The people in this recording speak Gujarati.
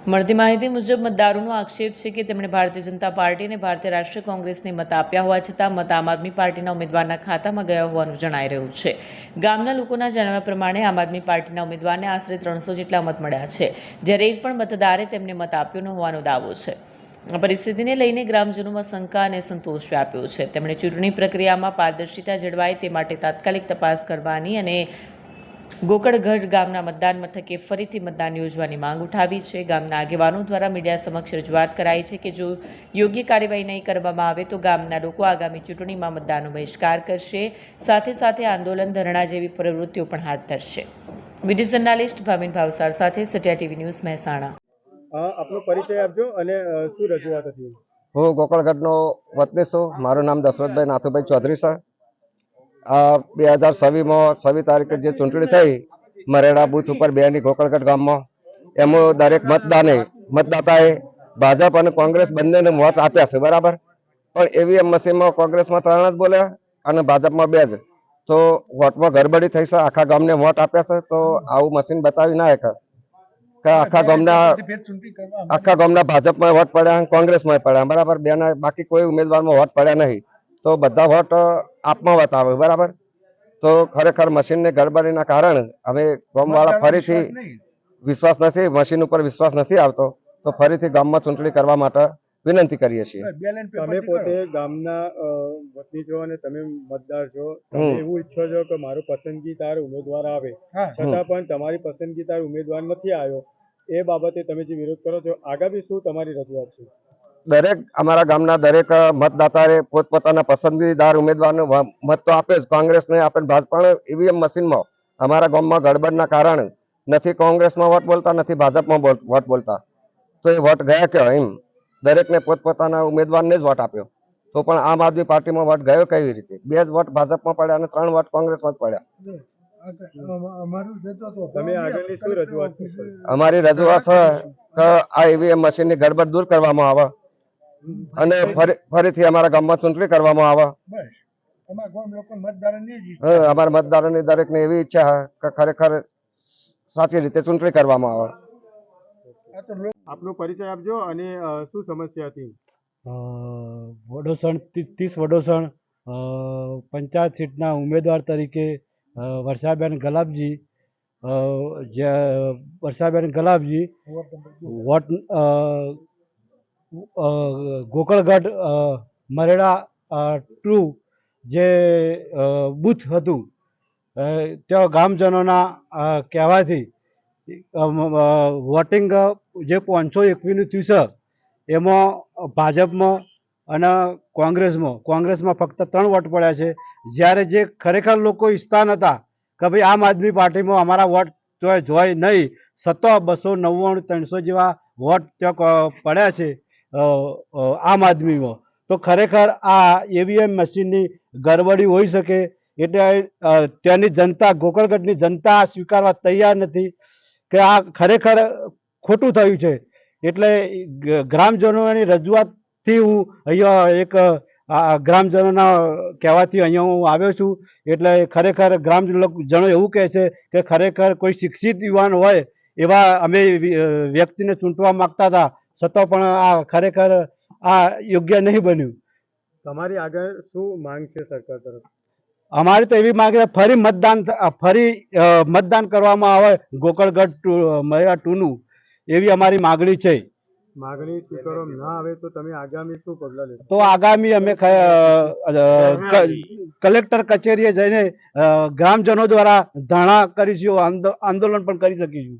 મળતી માહિતી મુજબ મતદારોનો આક્ષેપ છે કે તેમણે ભારતીય જનતા પાર્ટી અને ભારતીય રાષ્ટ્રીય કોંગ્રેસને મત આપ્યા હોવા છતાં મત આમ આદમી પાર્ટીના ઉમેદવારના ખાતામાં ગયા હોવાનું જણાઈ રહ્યું છે। ગામના લોકોના જણાવ્યા પ્રમાણે આમ આદમી પાર્ટીના ઉમેદવારને આશરે 300 જેટલા મત મળ્યા છે, જ્યારે એક પણ મતદારે તેમને મત આપ્યો ન હોવાનો દાવો છે। આ પરિસ્થિતિને લઈને ગ્રામજનોમાં શંકા અને સંતોષ વ્યાપ્યો છે। તેમણે ચૂંટણી પ્રક્રિયામાં પારદર્શિતા જળવાય તે માટે તાત્કાલિક તપાસ કરવાની અને ગોકળગઢ ગામના મતદાન મથકે ફરીથી મતદાન યોજવાની માંગ ઉઠાવી છે। ગામના આગેવાનો દ્વારા મીડિયા સમક્ષ રજૂઆત કરાઈ છે કે જો યોગ્ય કાર્યવાહી નહીં કરવામાં આવે તો ગામના લોકો આગામી ચૂંટણીમાં મતદાનનો બહિષ્કાર કરશે, સાથે સાથે આંદોલન, ધરણા જેવી પ્રવૃત્તિઓ પણ હાથ ધરશે। વિડીયો જર્નાલિસ્ટ ભાવિન ભાવસાર સાથે સત્યા ટીવી ન્યૂઝ મહેસાણા। આપનો પરિચય આપજો અને શું રજૂઆત હતી? હું ગોકળગઢનો વતની છું। મારું નામ દશરથભાઈ નાથુભાઈ ચૌધરી છે। 2026 તારીખે જે ચૂંટણી થઈ મરેડા બૂથ ઉપર 2 ની ગોકળગઢ ગામમાં, એમાં દરેક મતદાતાએ ભાજપ અને કોંગ્રેસ બંનેને વોટ આપ્યા છે, બરાબર। પણ ઈવીએમ મશીનમાં કોંગ્રેસમાં 3 જ બોલ્યા અને ભાજપમાં 2 જ, તો વોટમાં ગડબડી થઈ છે। આખા ગામને વોટ આપ્યા છે, તો આવું મશીન બતાવી ના કે આખા ગામના ભાજપમાં વોટ પડ્યા, કોંગ્રેસમાં પડ્યા, બરાબર। બેના બાકી કોઈ ઉમેદવારમાં વોટ પડ્યા નહીં, તો બધા વોટ આપમાં બતાવે, બરાબર। તો ખરેખર મશીનની ગડબડીના કારણે હવે ગામવાળા ફરીથી વિશ્વાસ નથી, મશીન ઉપર વિશ્વાસ નથી આવતો, તો ફરીથી ગામમાં ચૂંટણી કરવા માટે વિનંતી કરીએ છીએ। તમે પોતે ગામના વતની છો અને તમે મતદાર છો, તમે એવું ઈચ્છો છો કે મારું પસંદગીદાર ઉમેદવાર આવે, છતાં પણ તમારી પસંદગીદાર ઉમેદવાર નથી આવ્યો, એ બાબતે તમે જે વિરોધ કરો છો, આગામી શું તમારી રજૂઆત છે? દરેક અમારા ગામના દરેક મતદાતાએ પોતપોતાના પસંદગીદાર ઉમેદવારને મત તો આપે જ, કોંગ્રેસને આપે, ભાજપા ઈવીએમ મશીનમાં અમારા ગામમાં ગડબડના કારણે નથી કોંગ્રેસમાં વોટ બોલતા, નથી ભાજપમાં વોટ બોલતા, તો એ વોટ ગયા ક્યાં? એમ દરેકને પોતપોતાના ઉમેદવારને જ વોટ આપ્યો, તો પણ આમ આદમી પાર્ટીમાં વોટ ગયો કેવી રીતે? 2 જ વોટ ભાજપમાં પડ્યા અને 3 વોટ કોંગ્રેસમાં જ પડ્યા। તમે આગળની શું રજૂઆત કરશો? અમારી રજૂઆત છે કે આ ઈવીએમ મશીનની ગડબડ દૂર કરવામાં આવે અને ફરીથી અમારા ગામમાં ચૂંટણી કરવામાં આવે। અમારા મતદારોની દરેકને એવી ઈચ્છા કે ખરેખર સાચી રીતે ચૂંટણી કરવામાં આવે। આપનો પરિચય આપજો અને શું સમસ્યા હતી? વડોસણ 30 વડોસણ પંચાયત સીટના ઉમેદવાર તરીકે વર્ષાબેન ગલાબજી વોટ ગોકળગઢ મરેડા 2 જે બૂથ હતું, ત્યાં ગામજનોના કહેવાથી વોટિંગ જે 521નું થયું છે, એમાં ભાજપમાં અને કોંગ્રેસમાં ફક્ત 3 વોટ પડ્યા છે, જ્યારે જે ખરેખર લોકો ઈચ્છતા નહોતા કે ભાઈ આમ આદમી પાર્ટીમાં અમારા વોટ જોઈ નહીં, 299, 300 જેવા વોટ ત્યાં પડ્યા છે આમ આદમીમાં, તો ખરેખર આ ઈવીએમ મશીનની ગડબડી હોઈ શકે, એટલે ત્યાંની જનતા, ગોકળગઢની જનતા સ્વીકારવા તૈયાર નથી કે આ ખરેખર ખોટું થયું છે। એટલે ગ્રામજનોની રજૂઆતથી હું અહીંયા એક ગ્રામજનોના કહેવાથી અહીંયા હું આવ્યો છું। એટલે ખરેખર ગ્રામજનો એવું કહે છે કે ખરેખર કોઈ શિક્ષિત યુવાન હોય એવા અમે વ્યક્તિને ચૂંટવા માગતા હતા, છતાં પણ આ ખરેખર આ યોગ્ય નહીં બન્યું। તમારી આગળ શું માંગ છે સરકાર તરફ? અમારી તો એવી માંગ છે ફરી મતદાન કરવામાં આવે ગોકળગઢ મરેડા 2નું, એવી અમારી માગણી છે। માગણી સ્વીકારવામાં ના આવે તો તમે આગામી શું પગલાં લેશો? તો આગામી અમે કલેક્ટર કચેરીએ જઈને ગ્રામજનો દ્વારા ધરણા કરીશું, આંદોલન પણ કરી શકીશું।